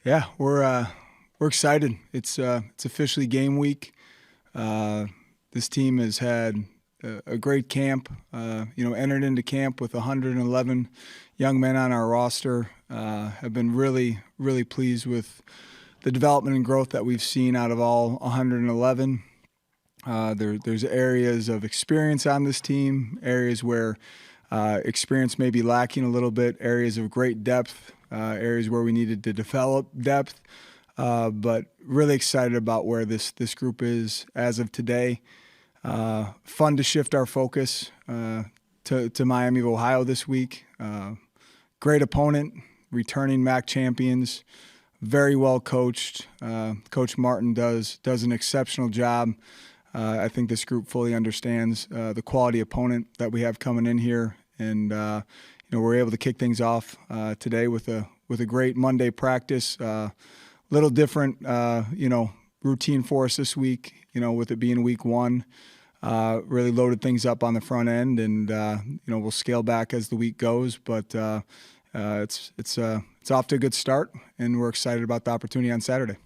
Yeah, we're excited. It's officially game week. This team has had a great camp. Entered into camp with 111 young men on our roster. Have been really pleased with the development and growth that we've seen out of all 111. There's areas of experience on this team, areas where experience may be lacking a little bit, areas of great depth, areas where we needed to develop depth. But really excited about where this group is as of today. Fun to shift our focus to Miami of Ohio this week. Great opponent, returning MAC champions, very well coached. Coach Martin does an exceptional job. I think this group fully understands the quality opponent that we have coming in here, and we're able to kick things off today with a great Monday practice. Little different, routine for us this week. With it being week one, really loaded things up on the front end, and we'll scale back as the week goes. But it's off to a good start, and we're excited about the opportunity on Saturday.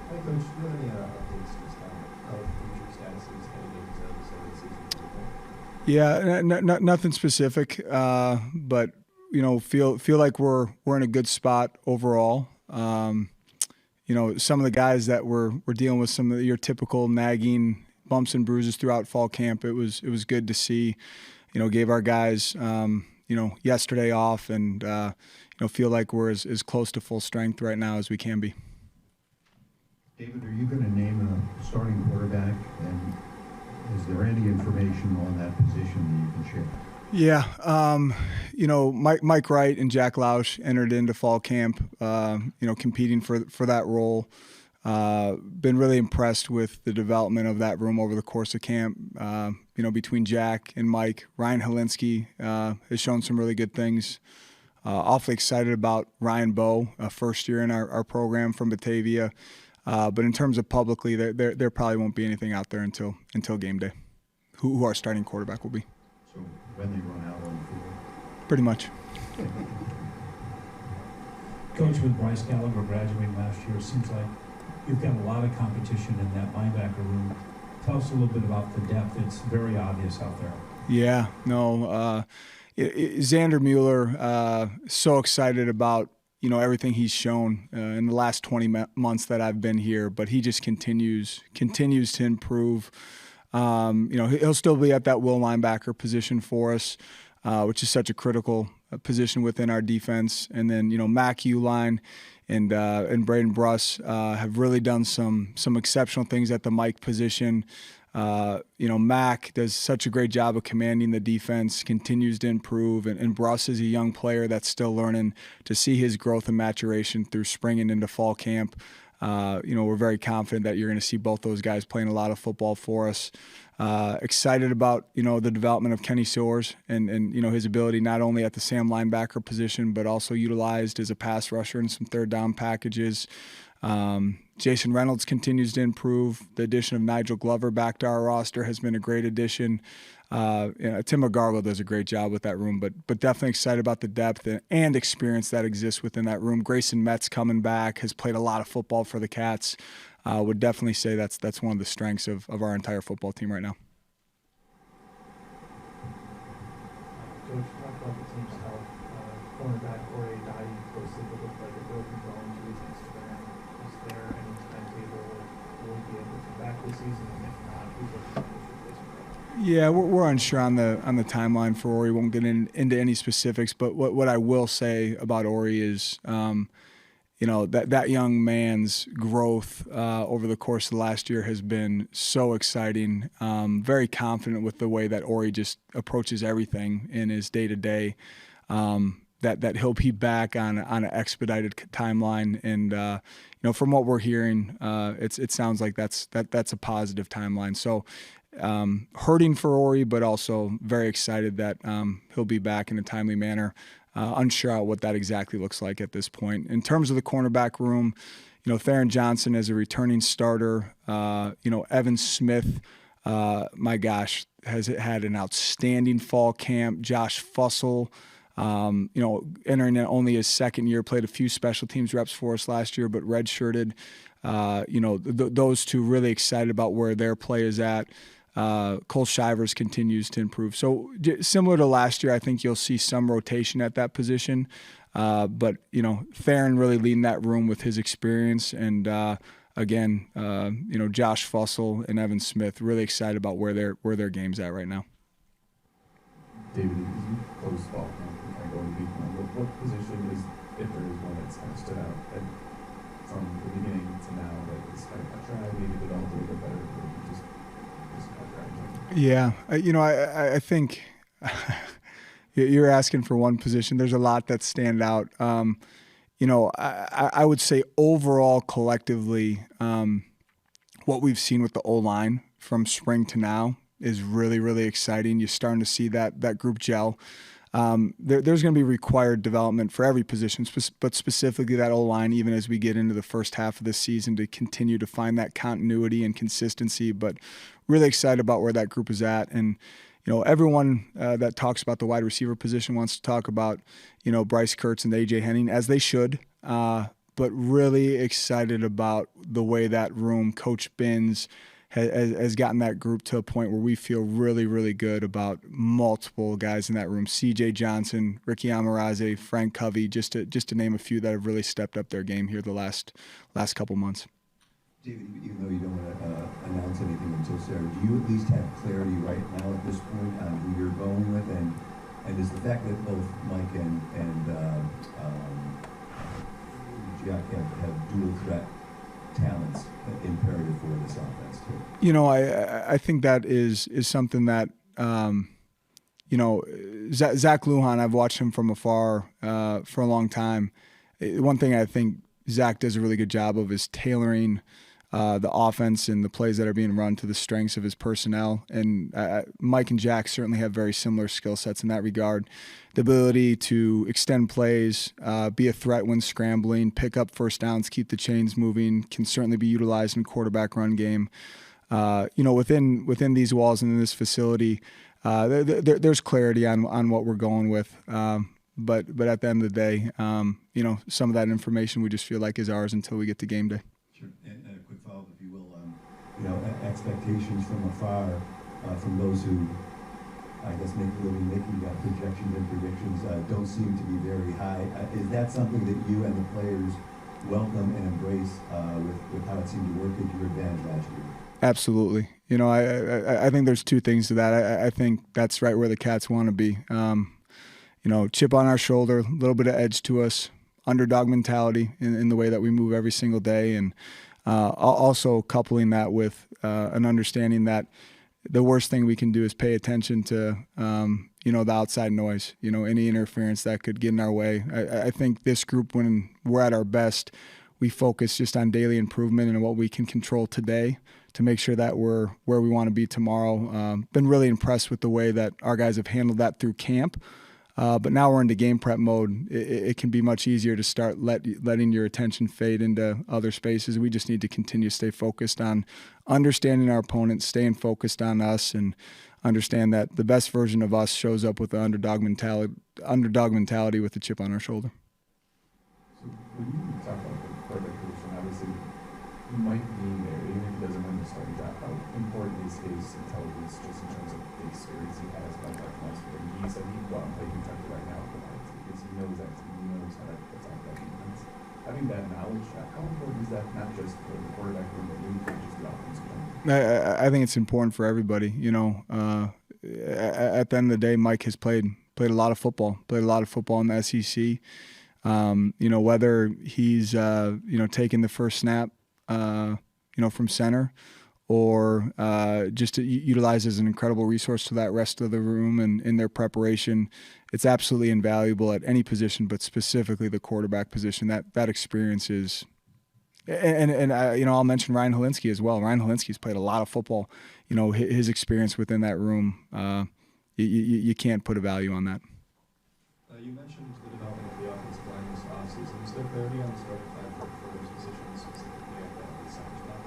Hi, Coach. Do you have any updates just on how future status is heading into the start of the season? Yeah, nothing specific, but feel like we're in a good spot overall. Some of the guys that we're dealing with some of your typical nagging bumps and bruises throughout fall camp. It was good to see. Gave our guys yesterday off, and feel like we're as close to full strength right now as we can be. David, are you going to name a starting quarterback, and is there any information on that position that you can share? Yeah, Mike Wright and Jack Lausch entered into fall camp, competing for that role. Been really impressed with the development of that room over the course of camp. Between Jack and Mike, Ryan Helinski has shown some really good things. Awfully excited about Ryan Bowe, first year in our program from Batavia. But in terms of publicly, there probably won't be anything out there until game day, who our starting quarterback will be. So when they run out on the field? Pretty much. Coach, with Bryce Gallagher graduating last year, it seems like you've got a lot of competition in that linebacker room. Tell us a little bit about the depth. It's very obvious out there. Yeah, no. Xander Mueller, so excited about everything he's shown in the last 20 months that I've been here, but he just continues to improve. He'll still be at that will linebacker position for us, which is such a critical position within our defense. And then Mac Uline and Braden Bruss have really done some exceptional things at the Mike position. Mac does such a great job of commanding the defense, continues to improve, and Bruss is a young player that's still learning. To see his growth and maturation through spring and into fall camp, we're very confident that you're going to see both those guys playing a lot of football for us. Excited about the development of Kenny Soares and his ability not only at the Sam linebacker position, but also utilized as a pass rusher in some third down packages. Jason Reynolds continues to improve. The addition of Nigel Glover back to our roster has been a great addition. Tim McGargle does a great job with that room, but definitely excited about the depth and experience that exists within that room. Grayson Metz coming back, has played a lot of football for the Cats. Would definitely say that's one of the strengths of our entire football team right now. Coach, talk about the team's health. Cornerback Ori Dottie posted what looked like a broken bone to his Instagram. Is there any timetable that we'll be able to come back this season? And if not, who's looking at this replacement? Yeah, we're unsure on the timeline for Ori. Won't get into any specifics, but what I will say about Ori is, that young man's growth over the course of the last year has been so exciting. Very confident with the way that Ori just approaches everything in his day-to-day. That he'll be back on an expedited timeline, and from what we're hearing, it sounds like that's a positive timeline. So hurting for Ori, but also very excited that he'll be back in a timely manner. Unsure what that exactly looks like at this point. In terms of the cornerback room, Theron Johnson is a returning starter. Evan Smith my gosh, has had an outstanding fall camp. Josh Fussell, entering in only his second year, played a few special teams reps for us last year, but redshirted. Those two really excited about where their play is at. Cole Shivers continues to improve. So similar to last year, I think you'll see some rotation at that position. But Theron really leading that room with his experience. And, again, Josh Fussell and Evan Smith really excited about where their game's at right now. David, as you close fall camp and kind of go to week one, what position is, if there is one that's kind of stood out from the beginning to now that is kind of got tried, maybe developed a little bit better, or just got tried? Yeah, I think you're asking for one position. There's a lot that stand out. I would say overall, collectively, what we've seen with the O-line from spring to now is really, really exciting. You're starting to see that group gel. There's going to be required development for every position, but specifically that O-line, even as we get into the first half of the season, to continue to find that continuity and consistency. But really excited about where that group is at. And everyone that talks about the wide receiver position wants to talk about, Bryce Kurtz and A.J. Henning, as they should. But really excited about the way that room, Coach Binns, has gotten that group to a point where we feel really, really good about multiple guys in that room. C.J. Johnson, Ricky Amaraze, Frank Covey, just to name a few that have really stepped up their game here the last couple months. David, even though you don't want to announce anything until Sarah, do you at least have clarity right now at this point on who you're going with? And is the fact that both Mike and Jack have dual threat talents imperative for this offense too? I think that is something that Zach Lujan, I've watched him from afar for a long time. One thing I think Zach does a really good job of is tailoring the offense and the plays that are being run to the strengths of his personnel. And Mike and Jack certainly have very similar skill sets in that regard. The ability to extend plays, be a threat when scrambling, pick up first downs, keep the chains moving, can certainly be utilized in quarterback run game. Within these walls and in this facility, there's clarity on what we're going with. But at the end of the day, some of that information we just feel like is ours until we get to game day. Sure. And a quick follow-up, if you will. Expectations from afar, from those who, I guess, make a living making projections and predictions, don't seem to be very high. Is that something that you and the players welcome and embrace with how it seemed to work at your advantage last year? Absolutely. I think there's two things to that. I think that's right where the Cats want to be. Chip on our shoulder, a little bit of edge to us, underdog mentality in the way that we move every single day, and also coupling that with an understanding that the worst thing we can do is pay attention to, the outside noise, any interference that could get in our way. I think this group, when we're at our best, we focus just on daily improvement and what we can control today to make sure that we're where we want to be tomorrow. Been really impressed with the way that our guys have handled that through camp. But now we're into game prep mode. It can be much easier to start letting your attention fade into other spaces. We just need to continue to stay focused on understanding our opponents, staying focused on us, and understand that the best version of us shows up with the underdog mentality with the chip on our shoulder. So when you talk about the quarterback position, obviously he might be there, even if he doesn't win the starting job. How important is his intelligence just in terms of the experience he has by that class? He said he'd go out and play Kentucky right now because he knows that team, he knows how to attack that defense. Having that knowledge, how important is that, not just for the quarterback room, but maybe for just the offense? I think it's important for everybody. At the end of the day, Mike has played a lot of football, in the SEC. Whether he's taking the first snap, from center, or just to utilize as an incredible resource to that rest of the room and in their preparation, it's absolutely invaluable at any position, but specifically the quarterback position. That experience is, and I'll mention Ryan Helinski as well. Ryan Helinski's played a lot of football. His experience within that room, you can't put a value on that. You mentioned the development of the offensive line this offseason. Is there clarity on the starting five for those positions, specifically at the center spot?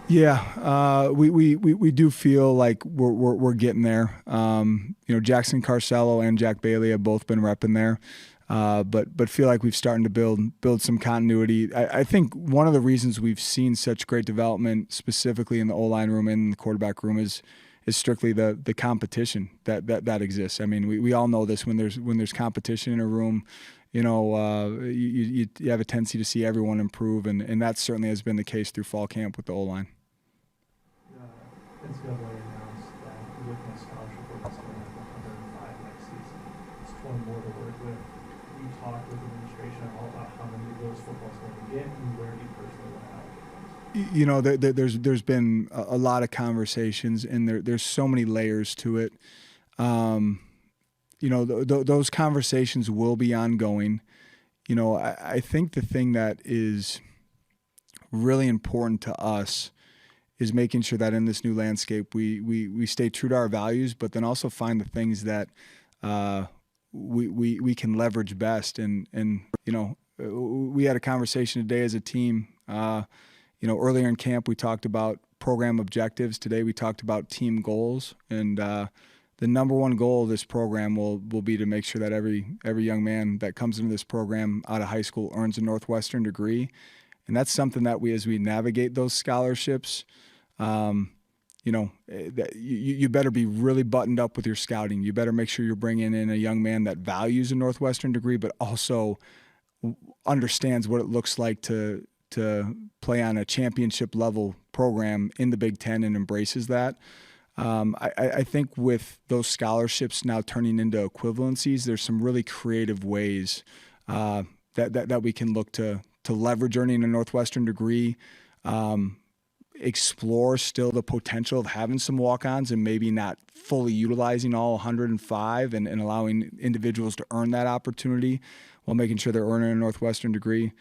Yeah, we do feel like we're getting there. Jackson Carcello and Jack Bailey have both been repping there, but feel like we've starting to build some continuity. I think one of the reasons we've seen such great development, specifically in the O-line room and the quarterback room, is strictly the competition that exists. I mean, we all know this when there's competition in a room. You have a tendency to see everyone improve, and that certainly has been the case through fall camp with the O-line. NCAA announced that you're looking at scholarship work that's going up to 105 next season. It's 20 more to work with. You talked with the administration all about how many of those football's going to get and where do you personally want to allocate those? There's been a lot of conversations, and there's so many layers to it. Those conversations will be ongoing. I think the thing that is really important to us is making sure that in this new landscape we stay true to our values, but then also find the things that we can leverage best. And we had a conversation today as a team. Earlier in camp we talked about program objectives. Today we talked about team goals, and the number one goal of this program will be to make sure that every young man that comes into this program out of high school earns a Northwestern degree. And that's something that as we navigate those scholarships, you better be really buttoned up with your scouting. You better make sure you're bringing in a young man that values a Northwestern degree, but also understands what it looks like to play on a championship level program in the Big Ten and embraces that. I think with those scholarships now turning into equivalencies, there's some really creative ways that we can look to leverage earning a Northwestern degree, explore still the potential of having some walk-ons and maybe not fully utilizing all 105 and allowing individuals to earn that opportunity while making sure they're earning a Northwestern degree.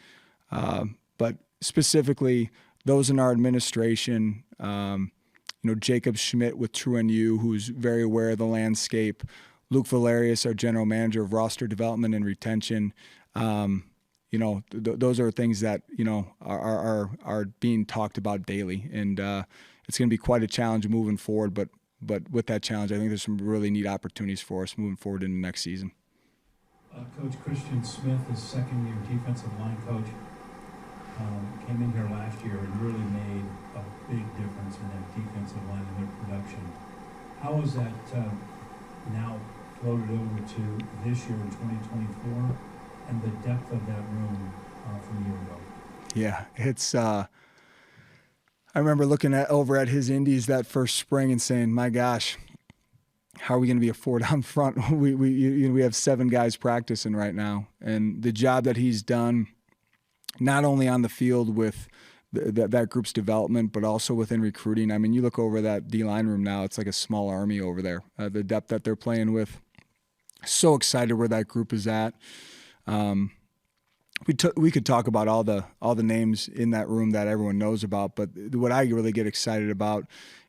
But specifically, those in our administration, Jacob Schmidt with True NU, who's very aware of the landscape, Luke Valerius, our general manager of roster development and retention. Those are things that are being talked about daily, and it's going to be quite a challenge moving forward. But with that challenge, I think there's some really neat opportunities for us moving forward in the next season. Coach Christian Smith is second-year defensive line coach. Came in here last year and really made a big difference in that defensive line and their production. How is that now floated over to this year in 2024 and the depth of that room from a year ago? Yeah, it's. I remember looking over at his indies that first spring and saying, "My gosh, how are we going to be a four down front? We have 7 guys practicing right now," and the job that he's done, not only on the field with that group's development, but also within recruiting. I mean, you look over that D-line room now, it's like a small army over there. The depth that they're playing with, so excited where that group is at. We could talk about all the names in that room that everyone knows about, but what I really get excited about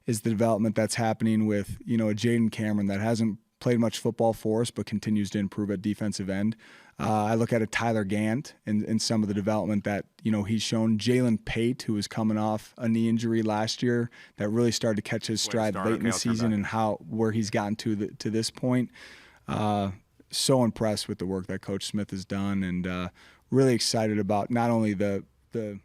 is the development that's happening with a Jaden Cameron that hasn't played much football for us, but continues to improve at defensive end. I look at a Tyler Gant and some of the development that he's shown. Jalen Pate, who was coming off a knee injury last year, that really started to catch his stride late in the season, and where he's gotten to this point. So impressed with the work that Coach Smith has done, and really excited about not only the